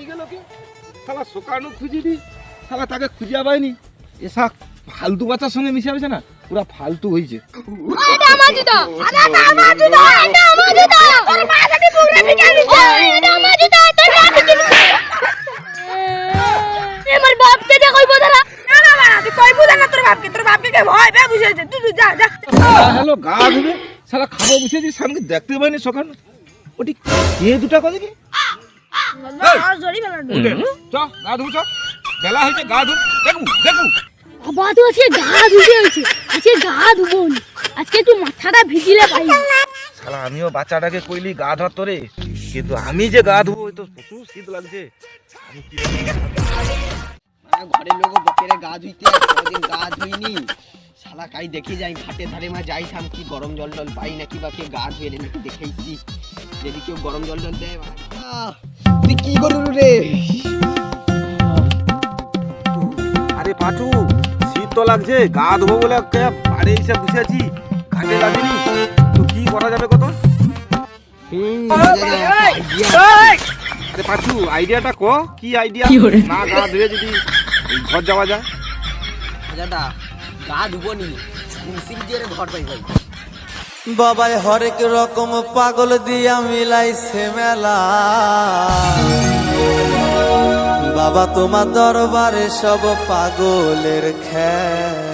কই গেল কে শালা সোকানো খুঁজিনি শালা তাকে খুঁজে পাইনি এসা ফালতু বাচ্চার সঙ্গে মিশে আছে না পুরা ফালতু হয়েছে এটা আমার জুতো এটা আমার জুতো এটা আমার জুতো তোর মা যদি পুরো ভিজে দিছে এটা আমার জুতো তোর মা ভিজে দিছে আমার বাপকে যে কইবো দাঁড়া না না না তুই কইবো না তোর বাপকে কে ভয় বে বুঝেছে তুই যা যা হ্যালো গা ধুবে শালা খাবো বসেছি সামনে দেখতে পাইনি সকাল ওটি কে দুটা কথা কি আর জড়ি বেলা চ গা ধুব চ বেলা হয়েছে গা ধুব দেখু দেখু বাবা তো আজকে গা ধুতে হয়েছে আজকে গা ধুবো আজকে একটু মাথাটা ভিজিলে পাই শালা আমিও বাচ্চাটাকে কইলি গা ধর তোরে কিন্তু আমি যে গা ধুবো তো প্রচুর শীত লাগছে আমি কি ঘরের লোক বকেরে গা ধুইতে কোনদিন গা ধুইনি শালা কাই দেখি যাই ঘাটে ধারে মা যাইতাম কি গরম জল টল পাই নাকি বা কেউ গা ধুয়ে নাকি দেখাইছি যদি কেউ গরম জল টল দেয় তুই কি করু রে আরে পাঁচু শীত তো লাগছে গা ধোবো বলে বাড়ি এসে বসে আছি ঘাটে লাগেনি তো কি করা যাবে কত আরে পাঁচু আইডিয়াটা ক কি আইডিয়া না গা ধুয়ে যদি ঘর যাওয়া যায় দাদা গা ধুবো নি মুসিল দিয়ে ঘর পাই ভাই বাবাই হরেক রকম পাগল দিয়া মিলাইছে মেলা বাবা তোমার দরবারে সব পাগলের খেলা